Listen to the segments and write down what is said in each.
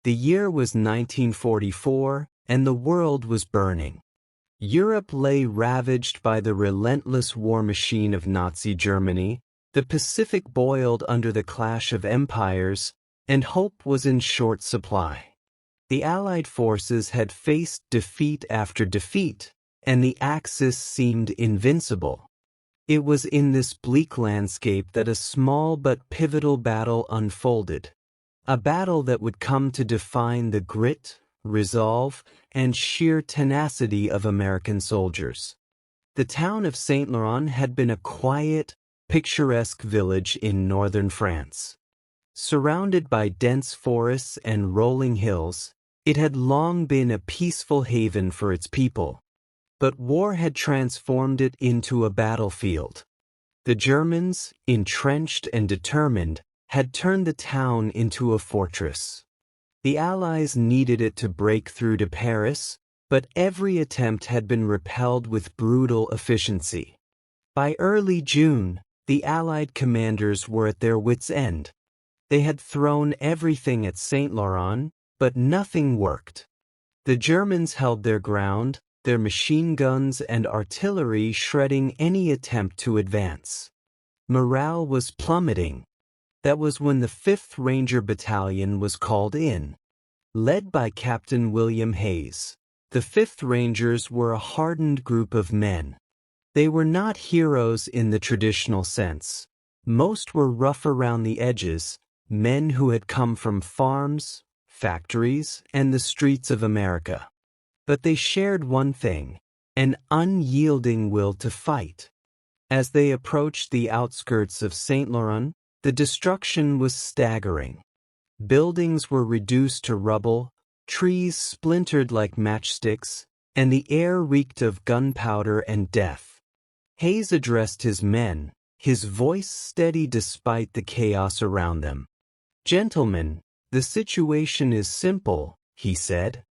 The year was 1944, and the world was burning. Europe lay ravaged by the relentless war machine of Nazi Germany, the Pacific boiled under the clash of empires, and hope was in short supply. The Allied forces had faced defeat after defeat, and the Axis seemed invincible. It was in this bleak landscape that a small but pivotal battle unfolded, a battle that would come to define the grit, resolve, and sheer tenacity of American soldiers. The town of Saint Laurent had been a quiet, picturesque village in northern France. Surrounded by dense forests and rolling hills, it had long been a peaceful haven for its people. But war had transformed it into a battlefield. The Germans, entrenched and determined, had turned the town into a fortress. The Allies needed it to break through to Paris, but every attempt had been repelled with brutal efficiency. By early June, the Allied commanders were at their wits' end. They had thrown everything at Saint Laurent, but nothing worked. The Germans held their ground, their machine guns and artillery shredding any attempt to advance. Morale was plummeting. That was when the 5th Ranger Battalion was called in. Led by Captain William Hayes, the 5th Rangers were a hardened group of men. They were not heroes in the traditional sense. Most were rough around the edges, men who had come from farms, factories, and the streets of America. But they shared one thing, an unyielding will to fight. As they approached the outskirts of Saint Laurent, the destruction was staggering. Buildings were reduced to rubble, trees splintered like matchsticks, and the air reeked of gunpowder and death. Hayes addressed his men, his voice steady despite the chaos around them. "Gentlemen, the situation is simple," he said.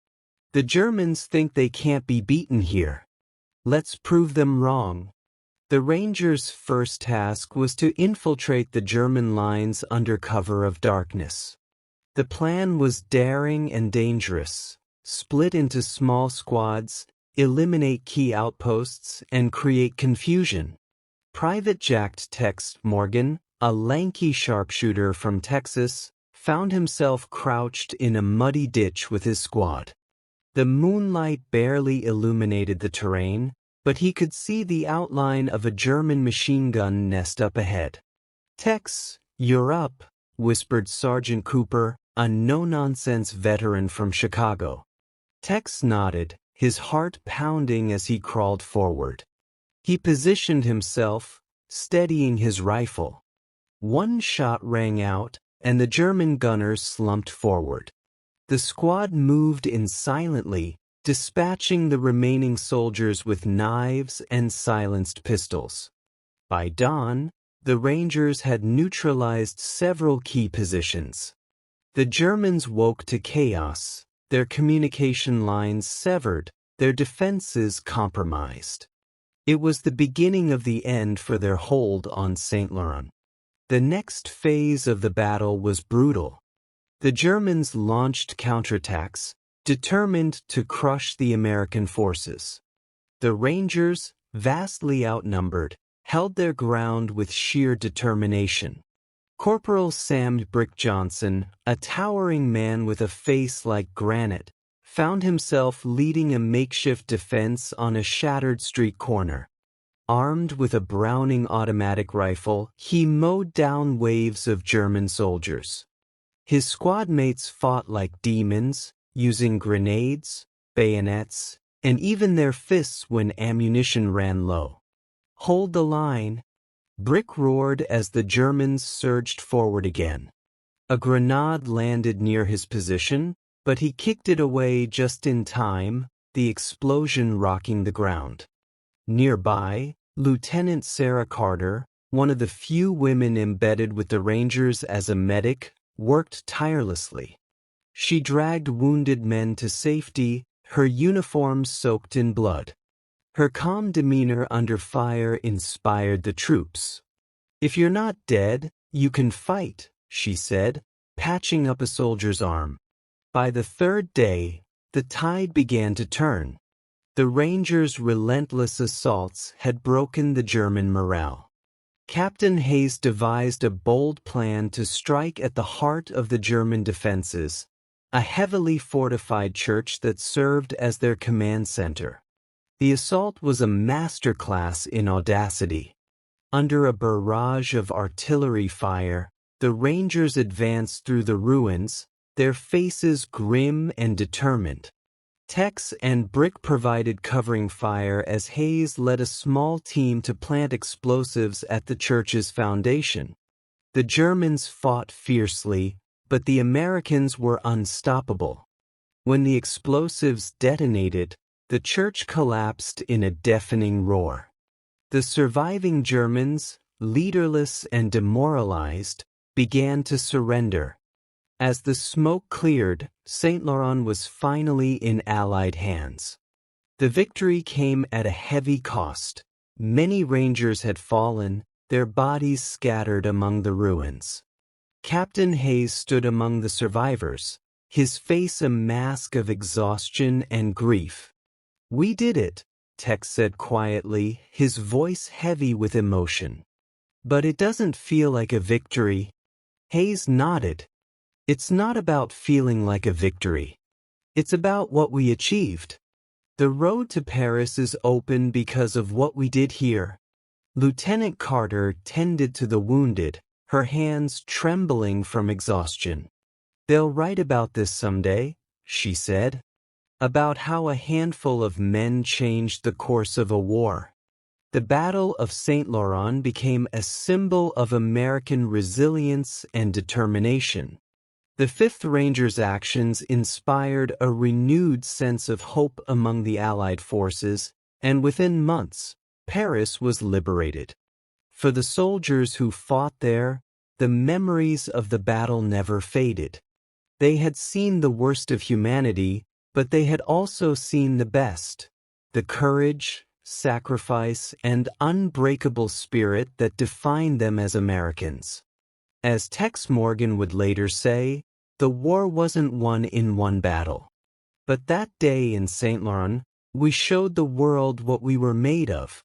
"The Germans think they can't be beaten here. Let's prove them wrong." The Rangers' first task was to infiltrate the German lines under cover of darkness. The plan was daring and dangerous: split into small squads, eliminate key outposts, and create confusion. Private Jack Tex Morgan, a lanky sharpshooter from Texas, found himself crouched in a muddy ditch with his squad. The moonlight barely illuminated the terrain, but he could see the outline of a German machine gun nest up ahead. "Tex, you're up," whispered Sergeant Cooper, a no-nonsense veteran from Chicago. Tex nodded, his heart pounding as he crawled forward. He positioned himself, steadying his rifle. One shot rang out, and the German gunner slumped forward. The squad moved in silently, dispatching the remaining soldiers with knives and silenced pistols. By dawn, the Rangers had neutralized several key positions. The Germans woke to chaos, their communication lines severed, their defenses compromised. It was the beginning of the end for their hold on Saint Laurent. The next phase of the battle was brutal. The Germans launched counterattacks, determined to crush the American forces. The Rangers, vastly outnumbered, held their ground with sheer determination. Corporal Sam Brick Johnson, a towering man with a face like granite, found himself leading a makeshift defense on a shattered street corner. Armed with a Browning automatic rifle, he mowed down waves of German soldiers. His squad mates fought like demons, using grenades, bayonets, and even their fists when ammunition ran low. "Hold the line," Brick roared as the Germans surged forward again. A grenade landed near his position, but he kicked it away just in time, the explosion rocking the ground. Nearby, Lieutenant Sarah Carter, one of the few women embedded with the Rangers as a medic, worked tirelessly. She dragged wounded men to safety, her uniform soaked in blood. Her calm demeanor under fire inspired the troops. "If you're not dead, you can fight," she said, patching up a soldier's arm. By the third day, the tide began to turn. The Rangers' relentless assaults had broken the German morale. Captain Hayes devised a bold plan to strike at the heart of the German defenses, a heavily fortified church that served as their command center. The assault was a masterclass in audacity. Under a barrage of artillery fire, the Rangers advanced through the ruins, their faces grim and determined. Tex and Brick provided covering fire as Hayes led a small team to plant explosives at the church's foundation. The Germans fought fiercely, but the Americans were unstoppable. When the explosives detonated, the church collapsed in a deafening roar. The surviving Germans, leaderless and demoralized, began to surrender. As the smoke cleared, Saint Laurent was finally in Allied hands. The victory came at a heavy cost. Many Rangers had fallen, their bodies scattered among the ruins. Captain Hayes stood among the survivors, his face a mask of exhaustion and grief. "We did it," Tex said quietly, his voice heavy with emotion. "But it doesn't feel like a victory." Hayes nodded. "It's not about feeling like a victory. It's about what we achieved. The road to Paris is open because of what we did here." Lieutenant Carter tended to the wounded, her hands trembling from exhaustion. "They'll write about this someday," she said. "About how a handful of men changed the course of a war." The Battle of Saint Laurent became a symbol of American resilience and determination. The 5th Rangers' actions inspired a renewed sense of hope among the Allied forces, and within months, Paris was liberated. For the soldiers who fought there, the memories of the battle never faded. They had seen the worst of humanity, but they had also seen the best, the courage, sacrifice, and unbreakable spirit that defined them as Americans. As Tex Morgan would later say, the war wasn't won in one battle. But that day in Saint Laurent, we showed the world what we were made of,